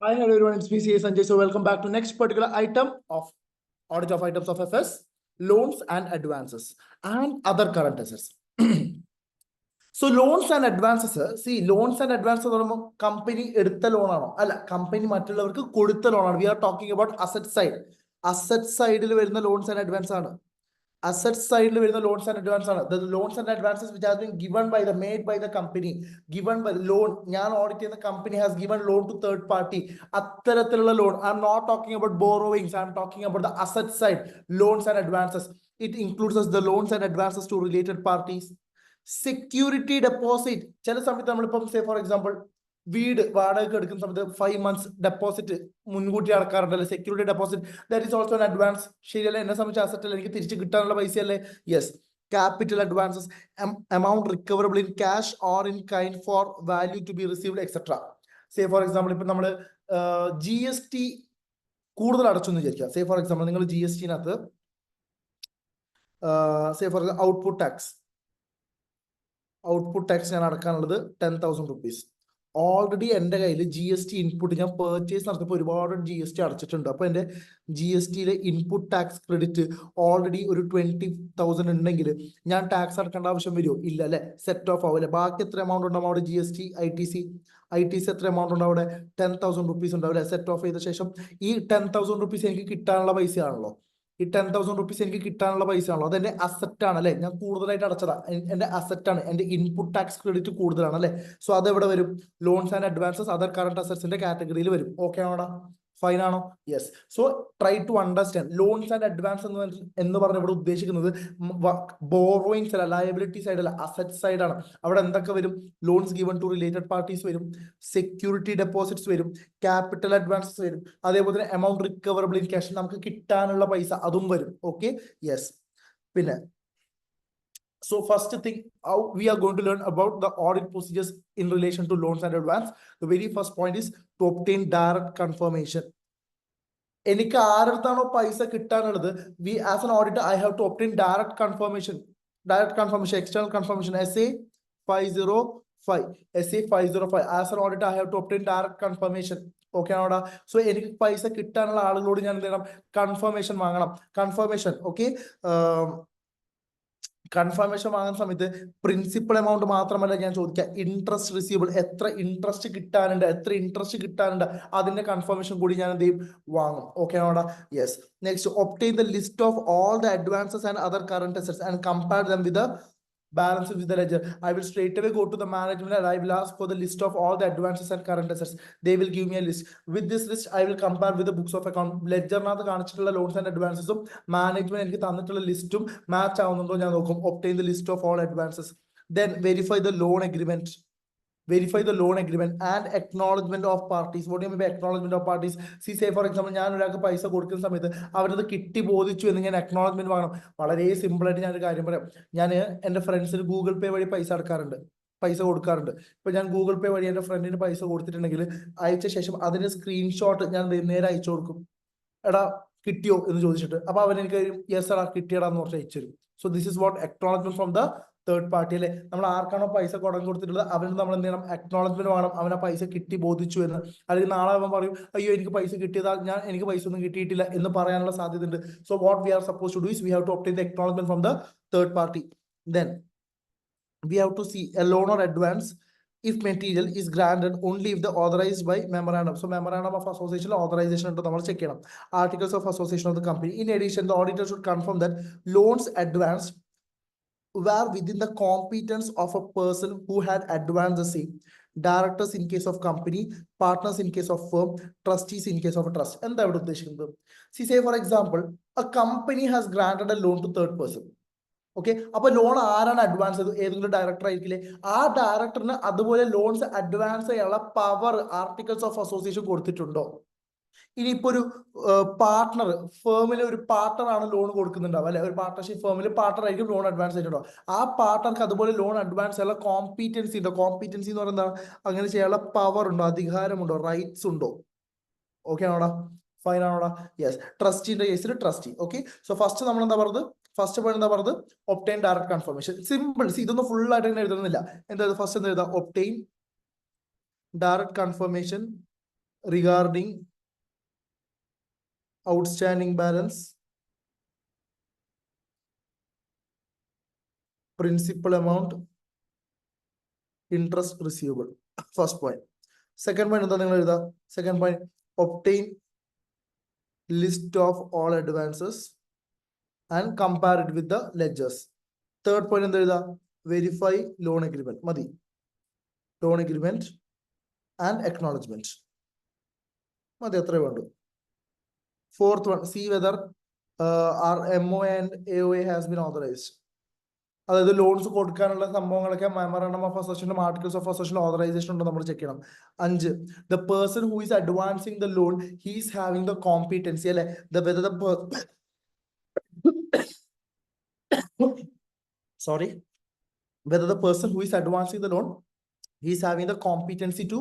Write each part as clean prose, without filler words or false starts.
Hi, hello everyone. It's me, CA Sanjay. So welcome back to next particular item of audit of items of FS, loans and advances and other current assets. So loans and advances, see loans and advances company edutha loan aano alla company mattullavarku kodutha loan aanu. We are talking about asset side. Asset side il varuna loans and advances aanu. Asset side il varuna loans and advances aanu. The loans and advances which has been given by the made by the company, given by the loan. Njan audit cheyna company has given loan to third party. Attarathillulla loan. I am not talking about borrowings. I am talking about the asset side, loans and advances. It includes the loans and advances to related parties. Security deposit. ചില സമയത്ത് നമ്മളിപ്പം say for example വീട് വാടക എടുക്കുന്ന സമയത്ത് 5 months deposit മുൻകൂട്ടി അടക്കാറുണ്ടല്ലോ, security deposit. That is also advance. ശരിയല്ലേ? എന്നെ സംബന്ധിച്ച് അസറ്റ് അല്ല, എനിക്ക് തിരിച്ച് കിട്ടാനുള്ള പൈസയല്ലേ? Yes. Capital advances, amount recoverable in cash or in kind for value to be received, etc. Say for example, ഇപ്പം നമ്മൾ GST കൂടുതൽ അടച്ചു എന്ന് വിചാരിക്കുക. സേ ഫോർ എക്സാമ്പിൾ നിങ്ങൾ GST-നകത്ത് സേ ഫോർ ഔട്ട്പുട്ട് ടാക്സ് ഞാൻ അടക്കാനുള്ളത് 10,000 rupees. ഓൾറെഡി എൻ്റെ കയ്യിൽ GST ഇൻപുട്ട് ഞാൻ പർച്ചേസ് നടത്തിയപ്പോൾ ഒരുപാട് GST അടച്ചിട്ടുണ്ട്. അപ്പോൾ എൻ്റെ GST-യിലെ ഇൻപുട്ട് ടാക്സ് ക്രെഡിറ്റ് ഓൾറെഡി ഒരു 20,000 ഉണ്ടെങ്കിൽ ഞാൻ ടാക്സ് അടക്കേണ്ട ആവശ്യം വരുമോ? ഇല്ല അല്ലെ, സെറ്റ് ഓഫ് ആവില്ല. ബാക്കി എത്ര എമൗണ്ട് ഉണ്ടാവും അവിടെ? GST, ITC എത്ര എമൗണ്ട് ഉണ്ടാവും അവിടെ? 10,000 rupees ഉണ്ടാവും അല്ലെ? സെറ്റ് ഓഫ് ചെയ്ത ശേഷം ഈ 10,000 rupees എനിക്ക് കിട്ടാനുള്ള പൈസയാണല്ലോ. ഈ 10,000 rupees എനിക്ക് കിട്ടാനുള്ള പൈസ ആണല്ലോ, അതെന്റെ അസറ്റ് ആണ് അല്ലെ? ഞാൻ കൂടുതലായിട്ട് അടച്ചതാ, എന്റെ അസറ്റ് ആണ്, എന്റെ ഇൻപുട്ട് ടാക്സ് ക്രെഡിറ്റ് കൂടുതലാണ് അല്ലെ? സോ അതെവിടെ വരും? Loans and advances other current അസറ്റ്സിന്റെ കാറ്റഗറിയിൽ വരും. ഓക്കെ ആണോടാ? ഫൈൻ ആണോ? Yes. So try to understand loans and advance എന്ന് പറഞ്ഞ ഇവിടെ ഉദ്ദേശിക്കുന്നത് ബോറോയിങ് അല്ല, ലയബിലിറ്റി സൈഡ് അല്ല, അസറ്റ് സൈഡ് ആണ്. അവിടെ എന്തൊക്കെ വരും? Loans given to related parties വരും, സെക്യൂരിറ്റി ഡെപ്പോസിറ്റ്സ് വരും, ക്യാപിറ്റൽ അഡ്വാൻസസ് വരും, അതേപോലെ തന്നെ എമൗണ്ട് റിക്കവറബിൾ ഇൻ ക്യാഷ്, നമുക്ക് കിട്ടാനുള്ള പൈസ അതും വരും. Okay, yes. പിന്നെ so first thing, how we are going to learn about the audit procedures in relation to loans and advance. The very first point is to obtain direct confirmation. എനിക്ക് ആരടുത്താണോ പൈസ കിട്ടാനുള്ളത്, we as an auditor I have to obtain direct confirmation, external confirmation. SA 505 as an auditor I have to obtain direct confirmation. Okay ആണോടാ? So എനിക്ക് പൈസ കിട്ടാനുള്ള ആളുകളോട് ഞാൻ എന്ത് ചെയ്യണം? കൺഫർമേഷൻ വാങ്ങണം. Confirmation okay. കൺഫർമേഷൻ വാങ്ങുന്ന സമയത്ത് പ്രിൻസിപ്പൽ എമൗണ്ട് മാത്രമല്ല ഞാൻ ചോദിക്കുക, ഇൻട്രസ്റ്റ് റിസീവബിൾ, എത്ര ഇൻട്രസ്റ്റ് കിട്ടാനുണ്ട് അതിന്റെ കൺഫർമേഷൻ കൂടി ഞാൻ എന്ത് ചെയ്യും? വാങ്ങും. ഓക്കെ ആണോടാ? Yes. Next, obtain the list of all the advances and other current assets and compare them with the balance with the ledger. I will straight away go to the management and I will ask for the list of all the advances and current assets. They will give me a list. With this list I will compare with the books of account. Ledger നാഥ് കാണിച്ചിട്ടുള്ള loans and അഡ്വാൻസസും management എനിക്ക് തന്നിട്ടുള്ള ലിസ്റ്റും match ആവുന്നുണ്ടോ ഞാൻ നോക്കും. obtain the list of all advances, then verify the loan agreement and acknowledgement of parties. What do you mean by acknowledgement of parties? See, say for example, ഞാൻ ഒരാൾക്ക് പൈസ കൊടുക്കുന്ന സമയത്ത് അവരത് കിട്ടി ബോധിച്ചു എന്ന് ഞാൻ അക്നോളജ്മെന്റ് വാങ്ങണം. വളരെ സിമ്പിൾ ആയിട്ട് ഞാനൊരു കാര്യം പറയാം. ഞാൻ എൻ്റെ ഫ്രണ്ട്സിന് ഗൂഗിൾ പേ വഴി പൈസ കൊടുക്കാറുണ്ട്. ഇപ്പൊ ഞാൻ ഗൂഗിൾ പേ വഴി എൻ്റെ ഫ്രണ്ടിന് പൈസ കൊടുത്തിട്ടുണ്ടെങ്കിൽ അയച്ച ശേഷം അതിന്റെ സ്ക്രീൻഷോട്ട് ഞാൻ നേരെ അയച്ചു കൊടുക്കും. എടാ കിട്ടിയോ എന്ന് ചോദിച്ചിട്ട്. അപ്പൊ അവൻ എനിക്ക് യെസ് എടാ കിട്ടിയടാന്ന് പറഞ്ഞ് അയച്ചു തരും. So this is what acknowledgement from the third party അല്ലെ? നമ്മൾ ആർക്കാണോ പൈസ കൊടുത്തിട്ടുള്ളത് അവന് നമ്മൾ എന്ത് ചെയ്യണം? അക്നോളജ്മെന്റ് വേണം, അവനെ പൈസ കിട്ടി ബോധിച്ചു എന്ന്. അല്ലെങ്കിൽ നാളെ അവൻ പറയും അയ്യോ എനിക്ക് പൈസ കിട്ടിയതാ, എനിക്ക് പൈസ ഒന്നും കിട്ടിയിട്ടില്ല എന്ന് പറയാനുള്ള സാധ്യത ഉണ്ട്. So what we are suppose to do is we have to obtain the acknowledgement from the third party. Then we have to see a loan or advance if material is granted only if the authorized by memorandum. So memorandum of association authorization ഉണ്ട്, നമ്മൾ check ചെയ്യണം. Articles of association of the company. In addition, the auditor should confirm that loans advanced were within the competence of a person who had advanced the same. Directors in case of company, partners in case of firm, trustees in case of a trust. എന്താ ഇവിടെ ഉദ്ദേശിക്കുന്നത്? See, say for example, a company has granted a loan to third person. Okay, അപ്പൊ loan ആരാണ് advance ചെയ്തത്? ഏതെങ്കിലും director ആയിരിക്കില്ലേ? ആ ഡയറക്ടറിന് അതുപോലെ loans advance ചെയ്യാനുള്ള പവർ ആർട്ടിക്കിൾസ് ഓഫ് അസോസിയേഷൻ കൊടുത്തിട്ടുണ്ടോ? ഇനിയിപ്പോ ഒരു പാർട്ട്ണർ ഫേമിൽ ഒരു പാർട്ട്ണർ ആണ് ലോൺ കൊടുക്കുന്നുണ്ടാവും അല്ലെ? ഒരു പാർട്ട്ണർഷിപ്പ് ഫേമിൽ പാർട്ട്ണർ ആയിരിക്കും ലോൺ അഡ്വാൻസ് ചെയ്തിട്ടുണ്ടോ? ആ പാർട്ട്ണർക്ക് അതുപോലെ ലോൺ അഡ്വാൻസ് ചെയ്യാനുള്ള കോമ്പീറ്റൻസി ഉണ്ടോ? കോമ്പീറ്റൻസി എന്ന് പറയുന്നത് അങ്ങനെ ചെയ്യാനുള്ള പവർ ഉണ്ടോ? അധികാരമുണ്ടോ? റൈറ്റ്സ് ഉണ്ടോ? ഓക്കെ ആണോടാ? ഫൈൻ ആണോടാ? യെസ്. ട്രസ്റ്റിന്റെ കേസിൽ ട്രസ്റ്റി. ഓക്കെ, സോ ഫസ്റ്റ് നമ്മൾ എന്താ പറഞ്ഞത്? ഫസ്റ്റ് പോയിന്റ് എന്താ പറഞ്ഞത്? Obtain direct confirmation. സിമ്പിൾ. ഇതൊന്നും ഫുൾ ആയിട്ട് തന്നെ എഴുതുന്നില്ല. എന്താ ഫസ്റ്റ് എന്താ എഴുതാ? Obtain direct confirmation regarding outstanding balance, principal amount, interest receivable. First point. Second point എന്താ നിങ്ങൾ എഴുതാ? Second point, obtain list of all advances and compare it with the ledgers. Third point എന്താ എഴുതാ? Verify loan agreement. മതി. Loan agreement and acknowledgement. മതി, അത്രേ വേണ്ടു. Fourth one, see whether our MOA and AOA has been authorized. അതായത് loans കൊടുക്കാനുള്ള സംഭവങ്ങളൊക്കെ memorandum of association, articles of association authorisation ഉണ്ടോ നമ്മൾ ചെക്ക് ചെയ്യണം. 5, the person who is advancing the loan he's having the competency, അല്ലെ, sorry, whether the person who is advancing the loan he is having the competency to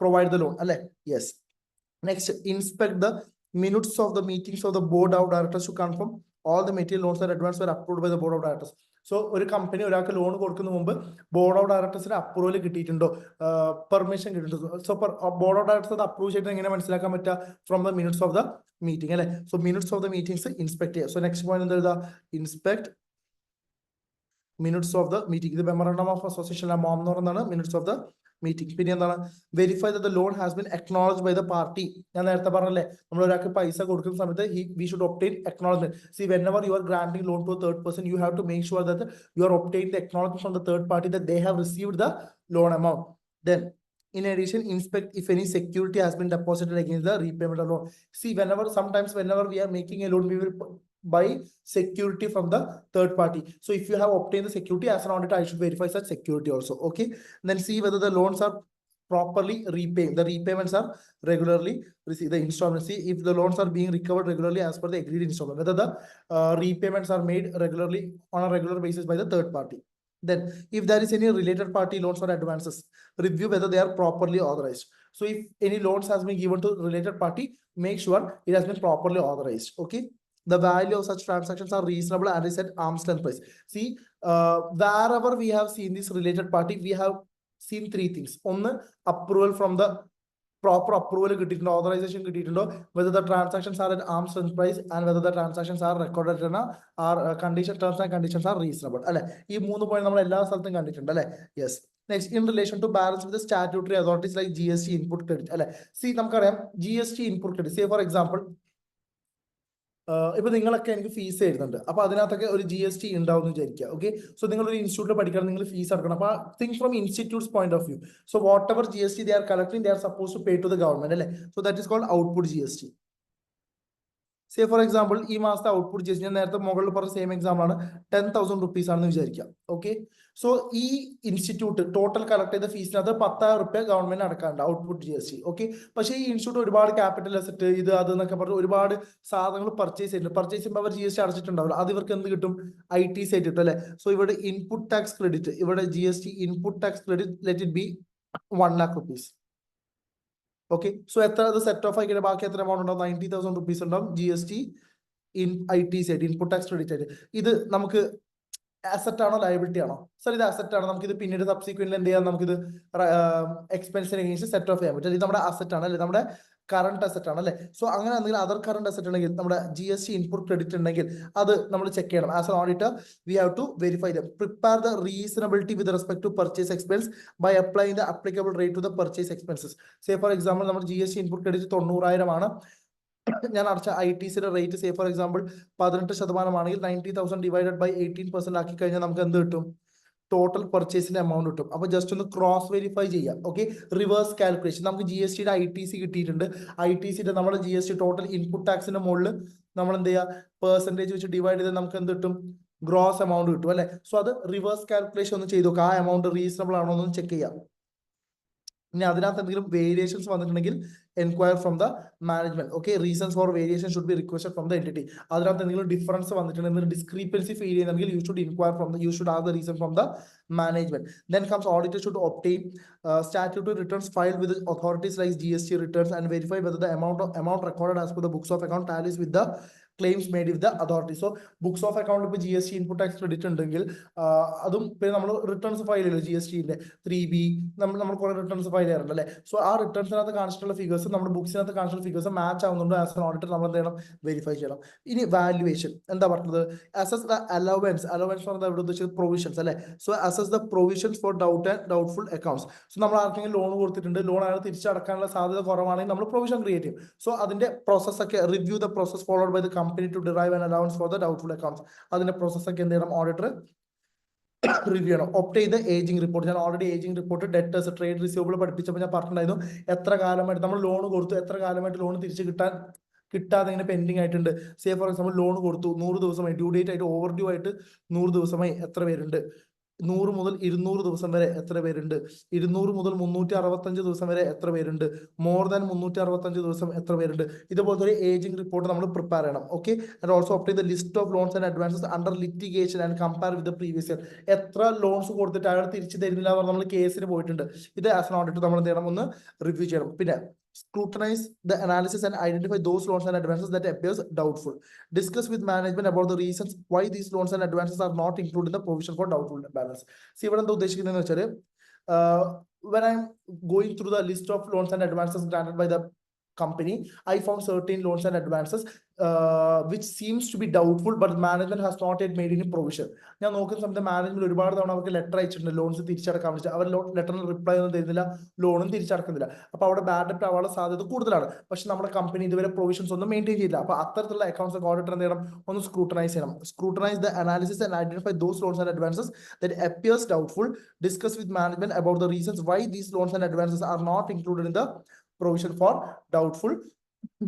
provide the loan, alle, yes. Next, inspect the minutes of the meetings of the board of directors to confirm all the material loans and advance were approved by the board of directors. So ഒരു company ഒരാൾക്ക് loan കൊടുക്കുന്ന മുമ്പ് board of ഡയറക്ടേഴ്സിന് approval കിട്ടിയിട്ടുണ്ടോ, permission കിട്ടിയിട്ടുണ്ടോ? So board of directors അത് approve ചെയ്തിട്ട് എങ്ങനെ മനസ്സിലാക്കാൻ പറ്റുക? From the minutes of the meeting, അല്ലെ. So minutes of the meetings inspect ചെയ്യുക. സോ നെക്സ്റ്റ് പോയിന്റ് എന്താ എഴുതാ? Inspect minutes of the meeting. ഇത് മെമ്മോറാണ്ടം ഓഫ് അസോസിയേഷൻ മോം എന്ന് പറയുന്നതാണ് minutes of the meeting. പിന്നെ എന്താണ്? Verify that the loan has been acknowledged by the party. ഞാൻ നേരത്തെ പറഞ്ഞല്ലേ, നമ്മൾ ഒരാൾക്ക് പൈസ കൊടുക്കുന്ന സമയത്ത് we should obtain acknowledgement. See, whenever you are granting loan to a third person, you have to make sure that you are obtaining the acknowledgement from the third party that they have received the loan amount. Then, in addition, inspect if any security has been deposited against the repayment of loan. See, whenever we are making a loan, we will buy security from the third party. So if you have obtained the security as an auditor, I should verify such security also. Okay. Then see whether the loans are properly repaid. The repayments are regularly received. The installments. See if the loans are being recovered regularly as per the agreed installment. Whether the repayments are made regularly on a regular basis by the third party. Then, if there is any related party loans or advances, review whether they are properly authorized. So if any loans has been given to related party, make sure it has been properly authorized. Okay. The value of such transactions are reasonable and is at arm's length price. See, wherever we have seen this related party, we have seen three things. One, approval from the proper approval കിട്ടിയിട്ടുണ്ടോ, authorization കിട്ടിയിട്ടുണ്ടോ, whether the transactions are at arm's length price and whether the transactions are recorded in our condition, terms and conditions are reasonable. അല്ലെ, ഈ 3 point നമ്മൾ എല്ലാ സ്ഥലത്തും കണ്ടിട്ടുണ്ട്, അല്ലെ. Yes. Next, in relation to balance with the statutory authorities like GST input credit, അല്ലെ. See, നമുക്കറിയാം GST input credit. Say for example, ഇപ്പൊ നിങ്ങളൊക്കെ എനിക്ക് ഫീസ് എഴുതുന്നുണ്ട്, അപ്പൊ അതിനകത്തൊക്കെ ഒരു GST ഉണ്ടാവും എന്ന് വിചാരിക്കുക. ഓക്കെ. സോ നിങ്ങൾ ഒരു ഇൻസ്റ്റിറ്റ്യൂട്ടിൽ പഠിക്കണം, നിങ്ങൾ ഫീസ് അടക്കണം. അപ്പൊ think from institutes point of view. So what ever GST they are collecting, they are supposed to pay to the government, അല്ലെ. So that is called output GST. Say for example ഈ മാസത്തെ output GST, ഞാൻ നേരത്തെ മുകളിൽ പറഞ്ഞ same example ആണ്, 10,000 rupees ആണെന്ന് വിചാരിക്കാം. ഓക്കെ. സോ ഈ ഇൻസ്റ്റിറ്റ്യൂട്ട് ടോട്ടൽ കളക്ട് ചെയ്ത ഫീസിനകത്ത് 10,000 റുപ്യ ഗവൺമെന്റ് അടക്കാണ്ട് ഔട്ട്പുട്ട് GST. ഓക്കെ. പക്ഷേ ഈ ഇൻസ്റ്റിറ്റ്യൂട്ട് ഒരുപാട് ക്യാപിറ്റൽ അസറ്റ് ഇത് അത് എന്നൊക്കെ പറഞ്ഞ് ഒരുപാട് സാധനങ്ങൾ പർച്ചേസ് ചെയ്തിട്ടുണ്ട്. പർച്ചേസ് ചെയ്യുമ്പോൾ അവർ GST അടച്ചിട്ടുണ്ടാവില്ല. അത് ഇവർക്ക് എന്ത് കിട്ടും? ITC ആയിട്ട് കിട്ടും, അല്ലെ. സോ ഇവിടെ ഇൻപുട്ട് ടാക്സ് ക്രെഡിറ്റ്, ഇവിടെ GST input tax credit let it be 1 lakh rupees. Okay. So എത്ര അത് സെറ്റ് ഓഫ് ആക്കിയിട്ട് ബാക്കി എത്ര എമൗണ്ട് ഉണ്ടാവും? 90,000 റുപ്പീസ് ഉണ്ടാവും GST ഇൻ ITC ആയിട്ട്, ഇൻപുട്ട് ടാക്സ് ക്രെഡിറ്റ് ആയിട്ട്. ഇത് നമുക്ക് അസറ്റ് ആണോ ലയബിലിറ്റി ആണോ? സർ ഇത് അസറ്റ് ആണ്. നമുക്കിത് പിന്നീട് സബ്സിക്വന്റ് എന്ത് ചെയ്യാം? നമുക്കിത് എക്സ്പെൻസിന് അഗേൻസ്റ്റ് സെറ്റ് ഓഫ് ചെയ്യാൻ പറ്റും. ഇത് നമ്മുടെ അസറ്റ് ആണ്, അല്ലെ, നമ്മുടെ കറണ്ട് അസറ്റ് ആണ്, അല്ലെ. സോ അങ്ങനെ എന്തെങ്കിലും അതർ കറണ്ട് അസറ്റ് ഉണ്ടെങ്കിൽ, നമ്മുടെ GST ഇൻപുട്ട് ക്രെഡിറ്റ് ഉണ്ടെങ്കിൽ അത് നമ്മൾ ചെക്ക് ചെയ്യണം. As an auditor we have to verify them. Prepare the reasonability with respect to purchase expense by applying the applicable rate to the purchase expenses. Say for example നമ്മുടെ GST input credit 90,000 ആണ്. ഞാൻ അടച്ച ITCയുടെ rate say for example 18% ആണെങ്കിൽ 90,000 divided by 18% ആക്കി കഴിഞ്ഞാൽ നമുക്ക് എന്ത് കിട്ടും? ടോട്ടൽ പർച്ചേസിന്റെ എമൗണ്ട് കിട്ടും. അപ്പൊ ജസ്റ്റ് ഒന്ന് ക്രോസ് വെരിഫൈ ചെയ്യാം. ഓക്കെ. Reverse calculation. നമുക്ക് GSTയുടെ ITC കിട്ടിയിട്ടുണ്ട്. ITCയുടെ നമ്മുടെ GST ടോട്ടൽ ഇൻപുട്ട് ടാക്സിന്റെ മുകളിൽ നമ്മൾ എന്ത് ചെയ്യുക? പെർസെന്റേജ് വെച്ച് ഡിവൈഡ് ചെയ്ത് നമുക്ക് എന്ത് കിട്ടും? ഗ്രോസ് എമൗണ്ട് കിട്ടും, അല്ലെ. സോ അത് റിവേഴ്സ് കാൽക്കുലേഷൻ ഒന്ന് ചെയ്തു നോക്കുക. ആ എമൗണ്ട് റീസണബിൾ ആണോ എന്ന് ചെക്ക് ചെയ്യാം. ഇനി അതിനകത്ത് എന്തെങ്കിലും വേരിയേഷൻസ് വന്നിട്ടുണ്ടെങ്കിൽ enquire from the management. Okay. Reasons for variation should be requested from the entity. അതിനകത്ത് എന്തെങ്കിലും ഡിഫറൻസ് വന്നിട്ടുണ്ടെങ്കിൽ, ഡിസ്ക്രിപ്പൻസി ഫീൽ ചെയ്യുന്നെങ്കിൽ you should inquire from the, you should have the reason from the management. Then comes auditor should obtain statutory returns filed with the authorities like GST returns and verify whether the amount recorded as per the books of account tallies with the claims made with the authority. So books of account ഇപ്പോൾ GST input tax credit ഉണ്ടെങ്കിൽ അതും പിന്നെ നമ്മൾ returns file ചെയ്യല്ലോ GSTന്റെ 3B നമ്മൾ കുറെ returns file ചെയ്യാറുണ്ട് അല്ലേ. സോ ആ റിട്ടേൺസിനകത്ത് കാണിച്ചിട്ടുള്ള ഫിഗേഴ്സ് നമ്മുടെ ബുക്സിനകത്ത് കാണിച്ചിട്ടുള്ള ഫിഗേഴ്സ് മാച്ച് ആവുന്നുണ്ടോ ആസ് എൻ ഓഡിറ്റർ നമ്മൾ എന്ത് ചെയ്യണം, വെരിഫൈ ചെയ്യണം. ഇനി വാല്യുവേഷൻ എന്താ പറഞ്ഞത്, അസസ് ദ അലവൻസ് പറഞ്ഞത് എവിടെ ഉദ്ദേശിച്ചത് പ്രൊവിഷൻസ് അല്ലേ. So assess the provisions for doubt and doubtful accounts. So നമ്മൾ ആർക്കെങ്കിലും ലോൺ കൊടുത്തിട്ടുണ്ട്, ലോൺ അയാൾ തിരിച്ചടക്കാനുള്ള സാധ്യത കുറവാണെങ്കിൽ നമ്മൾ പ്രൊവിഷൻ ക്രിയേറ്റ് ചെയ്യും. സോ അതിന്റെ പ്രോസസ് ഒക്കെ review the process followed by the company to derive an allowance for the doubtful accounts. അതിന്റെ പ്രോസസ് ഒക്കെ എന്ത് ചെയ്യണം, ഓഡിറ്റർ റിവ്യൂ ചെയ്യണം. ഒപ്റ്റ് ചെയ്ത് ഏജിംഗ് റിപ്പോർട്ട്, ഞാൻ already ageing report, debtors, trade receivable പഠിപ്പിച്ചപ്പോൾ ഞാൻ പറഞ്ഞിട്ടുണ്ടായിരുന്നു എത്ര കാലമായിട്ട് നമ്മൾ ലോൺ കൊടുത്തു, എത്ര കാലമായിട്ട് ലോൺ തിരിച്ച് കിട്ടാതെ ഇങ്ങനെ പെൻഡിങ് ആയിട്ടുണ്ട്. സേ ഫോർ എക്സാമ്പിൾ ലോൺ കൊടുത്തു 100 ദിവസമായി, ഡ്യൂ ഡേറ്റ് ആയിട്ട് ഓവർ ഡ്യൂ ആയിട്ട് 100 ദിവസമായി, എത്ര പേരുണ്ട്? 100 മുതൽ 200 ദിവസം വരെ എത്ര പേരുണ്ട്? 200 മുതൽ 365 ദിവസം വരെ എത്ര പേരുണ്ട്? മോർ ദാൻ 365 ദിവസം എത്ര പേരുണ്ട്? ഇതുപോലത്തെ ഒരു ഏജിംഗ് റിപ്പോർട്ട് നമ്മൾ പ്രിപ്പയർ ചെയ്യണം. Okay. And also opt the list of loans and advances under litigation and compare with the previous year. എത്ര ലോൺസ് കൊടുത്തിട്ട് അയാൾ തിരിച്ചു തരുന്നില്ല എന്ന് നമ്മൾ കേസിന് പോയിട്ടുണ്ട്. ഇത് ആസ് എൻ ഓഡിറ്റർ നമ്മൾ എന്ത് ചെയ്യണം, ഒന്ന് റിവ്യൂ ചെയ്യണം. പിന്നെ scrutinize the analysis and identify those loans and advances that appears doubtful. Discuss with management about the reasons why these loans and advances are not included in the provision for doubtful balance. See, ഇവിടെ എന്താ ഉദ്ദേശിക്കുന്നതെന്ന് വെച്ചാൽ when I'm going through the list of loans and advances granted by the company, I found certain loans and advances which seems to be doubtful, but management has not yet made any provision. ഞാൻ നോക്കുന്ന സമയത്ത് management ഒരുപാട് തവണ അവർക്ക് letter അയച്ചിട്ടുണ്ട് loans തിരിച്ചടക്കാൻ വേണ്ടി. അവർ ലെറ്ററിന് reply ഒന്നും തരുന്നില്ല, ലോണും തിരിച്ചടക്കുന്നില്ല. അപ്പൊ അവിടെ ബാഡ് ഡെപ്റ്റ് ആവാനുള്ള സാധ്യത കൂടുതലാണ്. പക്ഷെ നമ്മുടെ കമ്പനി ഇതുവരെ പ്രൊവിഷൻസ് ഒന്നും മെയിൻറ്റെയിൻ ചെയ്തില്ല. അപ്പൊ അത്തരത്തിലുള്ള അക്കൗണ്ട്സ് ഓഡിറ്റർ എന്ത് ചെയ്യണം, ഒന്ന് സ്ക്രൂട്ടനൈസ് ചെയ്യണം. Scrutinise the analysis and identify those loans and advances that appears doubtful. Discuss with management about the reasons why these loans and advances are not included in the provision for doubtful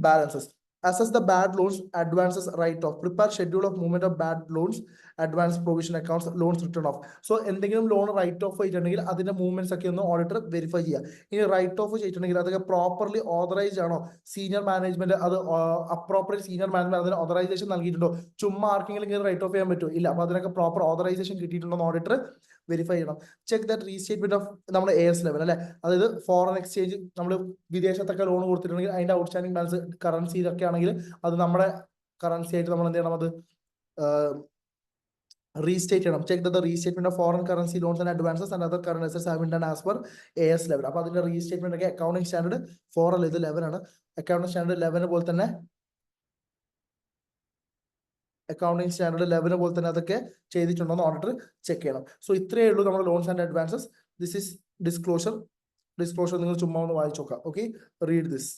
balances. Assess the bad loans, advances, write-off. Prepare schedule of movement of bad loans, advance provision accounts, loans written off. So എന്തെങ്കിലും loan right of ചെയ്തിട്ടുണ്ടെങ്കിൽ അതിന്റെ movements ഒക്കെ ഒന്ന് auditor verify ചെയ്യുക. ഇനി right of ചെയ്തിട്ടുണ്ടെങ്കിൽ അതൊക്കെ properly authorised ആണോ, സീനിയർ മാനേജ്മെന്റ് അത് അപ്രോപ്പറേറ്റ് സീനിയർ മാനേജ്മെന്റ് അതിന് ഓതറൈസേഷൻ നൽകിയിട്ടുണ്ടോ? ചുമ്മാ ആർക്കെങ്കിലും റൈറ്റ് ഓഫ് ചെയ്യാൻ പറ്റുമോ? ഇല്ല. അപ്പൊ അതിനൊക്കെ പ്രോപ്പർ ഓതറൈസേഷൻ കിട്ടിയിട്ടുണ്ടോ എന്ന് ഓഡിറ്റർ വെരിഫൈ ചെയ്യണം. ചെക്ക് ദാറ്റ് റീസ്റ്റേറ്റ്മെന്റ് ഓഫ് നമ്മുടെ AS ലെവൽ അല്ലെ, അതായത് ഫോറിൻ എക്സ്ചേഞ്ച് നമ്മൾ വിദേശത്തൊക്കെ ലോൺ കൊടുത്തിട്ടുണ്ടെങ്കിൽ അതിന്റെ ഔട്ട്സ്റ്റാൻഡിംഗ് ബാലൻസ് കറൻസിയിലൊക്കെ ആണെങ്കിൽ അത് നമ്മുടെ കറൻസി ആയിട്ട് നമ്മൾ എന്ത് ചെയ്യണം, അത് റീസ്റ്റേറ്റ് ചെയ്യണം. Check the restatement of foreign currency loans and advances and other current assets have been done as per AS level. അപ്പൊ അതിന്റെ റീസ്റ്റേറ്റ്മെന്റ് ഒക്കെ അക്കൗണ്ടിംഗ് സ്റ്റാൻഡേർഡ് 4 അല്ല, ഇത് 11 ആണ്. അക്കൗണ്ടിംഗ് സ്റ്റാൻഡേർഡ് 11 പോലെ തന്നെ അക്കൗണ്ടിംഗ് സ്റ്റാൻഡേർഡ് 11 പോലെ തന്നെ അതൊക്കെ ചെയ്തിട്ടുണ്ടോ എന്ന് ഓഡിറ്റർ ചെക്ക് ചെയ്യണം. സോ ഇത്രയേ ഉള്ളൂ നമ്മുടെ loans and advances. This is disclosure നിങ്ങൾ ചുമ്മാ ഒന്ന് വായിച്ചു നോക്കാം. Okay, read this.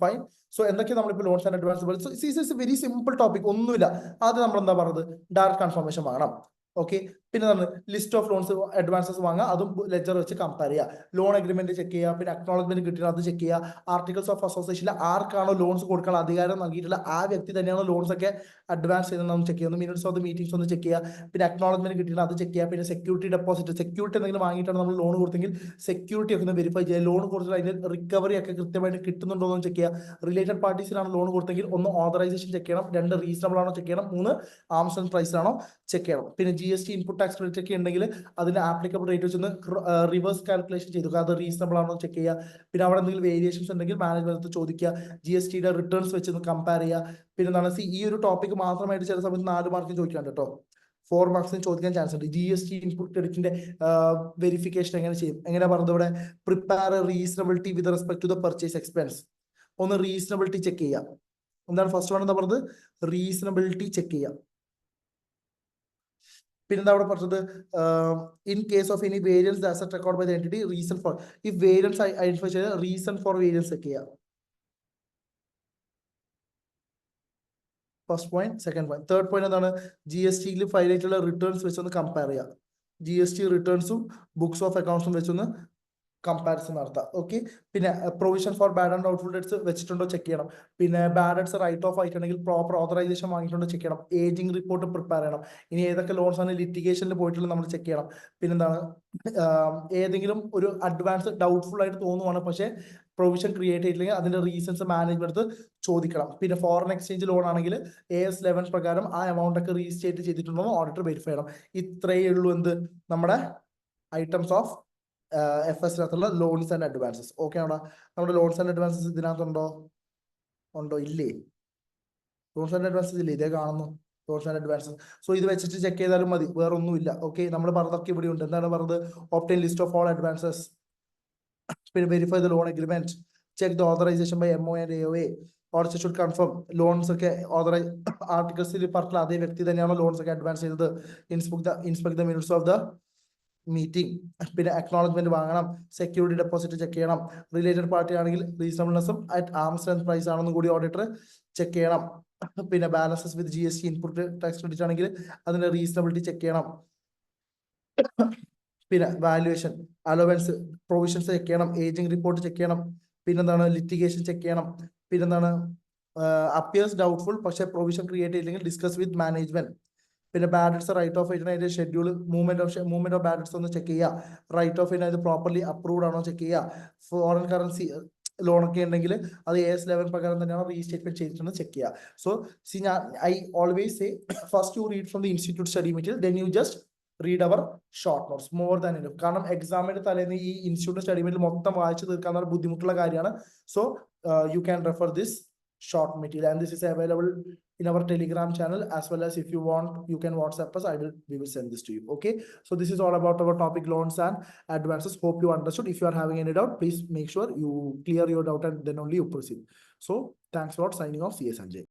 Fine. So എന്തൊക്കെ നമ്മളിപ്പോൾ loans and advance very simple topic, ഒന്നുമില്ല. ആദ്യം നമ്മൾ എന്താ പറഞ്ഞത്, ഡയറക്റ്റ് കൺഫർമേഷൻ വാങ്ങണം. ഓക്കെ. പിന്നെ നമ്മൾ ലിസ്റ്റ് ഓഫ് ലോൺസ് അഡ്വാൻസസ് വാങ്ങുക, അതും ലെജർ വെച്ച് കമ്പയർ ചെയ്യുക. ലോൺ അഗ്രിമെന്റ് ചെക്ക് ചെയ്യുക, പിന്നെ അക്നോളജ്മെന്റ് കിട്ടിയാൽ അത് ചെക്ക് ചെയ്യുക. ആർട്ടിക്കിൾസ് ഓഫ് അസോസിയേഷനിൽ ആർക്കാണോ ലോൺസ് കൊടുക്കാനുള്ള അധികാരം നൽകിയിട്ടുള്ള ആ വ്യക്തി തന്നെയാണോ ലോൺസ് ഒക്കെ അഡ്വാൻസ് ചെയ്യുന്നത് നമ്മൾ ചെക്ക് ചെയ്യുന്നു. മിനിറ്റ്സ് ഓഫ് ദ മീറ്റിംഗ്സ് ഒന്ന് ചെക്ക് ചെയ്യുക. പിന്നെ അക്നോളജ്മെന്റ് കിട്ടിയാൽ അത് ചെക്ക് ചെയ്യുക. പിന്നെ സെക്യൂരിറ്റി ഡെപ്പോസിറ്റ്, സെക്യൂരിറ്റി എന്തെങ്കിലും വാങ്ങിയിട്ടാണ് നമ്മൾ ലോൺ കൊടുത്തെങ്കിൽ സെക്യൂരിറ്റി ഒക്കെ ഒന്ന് വെരിഫൈ ചെയ്യുക. ലോൺ കൊടുത്തിട്ട് അതിന്റെ റിക്കവറി ഒക്കെ കൃത്യമായിട്ട് കിട്ടുന്നുണ്ടോ എന്ന് ചെക്ക് ചെയ്യുക. റിലേറ്റഡ് പാർട്ടീസിനാണ് ലോൺ കൊടുത്തെങ്കിൽ ഒന്ന് ഓതറൈസേഷൻ ചെക്ക് ചെയ്യണം. 2 റീസണബിൾ ആണോ ചെക്ക് ചെയ്യണം. 3 ആംസ് ആൻഡ് പ്രൈസ് ആണോ ചെക്ക് ചെയ്യണം. പിന്നെ GST ഇൻപുട്ട് ടാക്സ് ക്രെഡിറ്റ് ഒക്കെ ഉണ്ടെങ്കിൽ അതിന്റെ ആപ്ലിക്കബിൾ റേറ്റ് വെച്ച് റിവേഴ്സ് കാൽക്കുലേഷൻ ചെയ്തു അത് റീസണബിൾ ആണോ ചെക്ക് ചെയ്യുക. പിന്നെ അവിടെ എന്തെങ്കിലും വേരിയേഷൻസ് ഉണ്ടെങ്കിൽ മാനേജ്മെന്റ് ചോദിക്കുക. GSTയുടെ റിട്ടേൺസ് വെച്ച് കമ്പയർ ചെയ്യുക. പിന്നെ എന്താണ്, ഈ ഒരു ടോപ്പിക് മാത്രമായിട്ട് ചില സമയത്ത് 4 മാർക്കിന് ചോദിക്കാണ്ട് കേട്ടോ, 4 മാർക്സിന് ചോദിക്കാൻ ചാൻസ് ഉണ്ട്. GST ഇൻപുട്ട് ക്രെഡിറ്റിന്റെ വെരിഫിക്കേഷൻ എങ്ങനെ ചെയ്യും, എങ്ങനെ പറഞ്ഞത് ഇവിടെ, prepare reasonability with respect to the purchase expense. ഒന്ന് റീസണബിലിറ്റി ചെക്ക് ചെയ്യാം. എന്താണ് ഫസ്റ്റ് വൺ എന്താ പറഞ്ഞത്, റീസണബിലിറ്റി ചെക്ക് ചെയ്യാം. പിന്നെന്താ അവിടെ പറഞ്ഞത്, in case of any variance asset record by the entity, reason for, ഈ വേരിയൻസ് ഐഡന്റിഫൈ ചെയ്ത് റീസൺ ഫോർ വേരിയൻസ് ചെക്ക് ചെയ്യാം. First point. Second point. Third point എന്താണ്, GSTയിൽ ഫയൽ ആയിട്ടുള്ള റിട്ടേൺസ് വെച്ചൊന്ന് കമ്പയർ ചെയ്യാം. GST റിട്ടേൺസും ബുക്സ് ഓഫ് അക്കൗണ്ട്സും വെച്ചൊന്ന് കമ്പാരിസൺ നടത്താം. ഓക്കെ. പിന്നെ provision for bad and doubtful debts വെച്ചിട്ടുണ്ടോ ചെക്ക് ചെയ്യണം. പിന്നെ ബാഡ് ഡെറ്റ്സ് റൈറ്റ് ഓഫ് ആയിട്ടുണ്ടെങ്കിൽ പ്രോപ്പർ ഓതറൈസേഷൻ വാങ്ങിയിട്ടുണ്ടോ ചെക്ക് ചെയ്യണം. ഏജിംഗ് റിപ്പോർട്ട് പ്രിപ്പയർ ചെയ്യണം. ഇനി ഏതൊക്കെ ലോൺസ് ആണ് ലിറ്റിഗേഷനിൽ പോയിട്ടുള്ള നമ്മൾ ചെക്ക് ചെയ്യണം. പിന്നെന്താണ്, ഏതെങ്കിലും ഒരു അഡ്വാൻസ് ഡൗട്ട്ഫുൾ ആയിട്ട് തോന്നുവാണ് പക്ഷേ പ്രൊവിഷൻ ക്രിയേറ്റ് ചെയ്തില്ലെങ്കിൽ അതിന്റെ റീസൺസ് മാനേജ്മെന്റ് ചോദിക്കണം. പിന്നെ ഫോറിൻ എക്സ്ചേഞ്ച് ലോൺ ആണെങ്കിൽ AS 11 പ്രകാരം ആ എമൗണ്ട് ഒക്കെ റീസ്റ്റേറ്റ് ചെയ്തിട്ടുണ്ടോ എന്ന് ഓഡിറ്റർ വെരിഫൈ ചെയ്യണം. ഇത്രയേ ഉള്ളൂ എന്ത് നമ്മുടെ items of FS loans and advances. Okay ആണോ? നമ്മുടെ ലോൺസ് ആൻഡ് അഡ്വാൻസസ് ഇതിനകത്തുണ്ടോ, ഇല്ലേ? ലോൺസ് ആൻഡ് അഡ്വാൻസസ് ഇല്ലേ, ഇതേ കാണുന്നു ലോൺസ് ആൻഡ് അഡ്വാൻസസ്. സോ ഇത് വെച്ചിട്ട് ചെക്ക് ചെയ്താലും മതി, വേറെ ഒന്നുമില്ല. ഓക്കെ, നമ്മൾ പറഞ്ഞതൊക്കെ ഇവിടെ ഉണ്ട്. എന്താണ് പറഞ്ഞത്? Obtain list of all advances, പിന്നെ verify the loan agreement, check the authorization by MO and AOA, ഓർച്ച് ഷുഡ് കൺഫേം ലോൺസ് ഒക്കെ ഓതറൈസ് ആർട്ടിക്കിൾസിൽ പറഞ്ഞ അതേ വ്യക്തി തന്നെയാണോ ലോൺസ് ഒക്കെ അഡ്വാൻസ് ചെയ്തത്. Inspect the minutes of the meeting. പിന്നെ അക്നോളജ്മെന്റ് വാങ്ങണം, സെക്യൂരിറ്റി ഡെപ്പോസിറ്റ് ചെക്ക് ചെയ്യണം, റിലേറ്റഡ് പാർട്ടി ആണെങ്കിൽ റീസണബിൾനെസ്സും അറ്റ് ആംസ് ലെങ്ത് പ്രൈസ് ആണെന്നും കൂടി ഓഡിറ്റർ ചെക്ക് ചെയ്യണം. പിന്നെ balances with GST input tax credit ആണെങ്കിൽ അതിന്റെ റീസണബിലിറ്റി ചെക്ക് ചെയ്യണം. പിന്നെ വാല്യുവേഷൻ, അലോവൻസ്, പ്രൊവിഷൻസ് ചെക്ക് ചെയ്യണം, ഏജിംഗ് റിപ്പോർട്ട് ചെക്ക് ചെയ്യണം, പിന്നെന്താണ് ലിറ്റിഗേഷൻ ചെക്ക് ചെയ്യണം, പിന്നെന്താണ് അപ്പിയേഴ്സ് ഡൗട്ട്ഫുൾ പക്ഷെ പ്രൊവിഷൻ ക്രിയേറ്റ് ചെയ്തില്ലെങ്കിൽ ഡിസ്കസ് വിത്ത് മാനേജ്മെന്റ്. പിന്നെ ബാഡ് ഡെറ്റ്സ് റൈറ്റ് ഓഫ് ആയിട്ട് അതിന്റെ schedule movement of bad debts ഒന്ന് ചെക്ക് ചെയ്യുക. റൈറ്റ് ഓഫ് ഇത് പ്രോപ്പർലി അപ്രൂവ്ഡ് ആണോ ചെക്ക് ചെയ്യുക. ഫോറിൻ കറൻസി ലോൺ ഒക്കെ ഉണ്ടെങ്കിൽ അത് AS11 പ്രകാരം തന്നെയാണോ റീസ്റ്റേറ്റ്മെന്റ് ചെയ്തിട്ടുണ്ടെന്ന് ചെക്ക് ചെയ്യുക. So I always say first you read from the institute study material, then you just read our short notes, more than enough. കാരണം എക്സാമിന്റെ തലേന്ന് ഈ ഇൻസ്റ്റിറ്റ്യൂട്ട് സ്റ്റഡി മെറ്റീരിയൽ മൊത്തം വായിച്ചു തീർക്കാൻ ബുദ്ധിമുട്ടുള്ള കാര്യമാണ്. So you can refer this short material, and this is available in our Telegram channel, as well as if you want you can WhatsApp us. We will send this to you. Okay, so this is all about our topic loans and advances. Hope you understood. If you are having any doubt, please make sure you clear your doubt and then only you proceed. So thanks a lot. Signing off, CS Sanjay.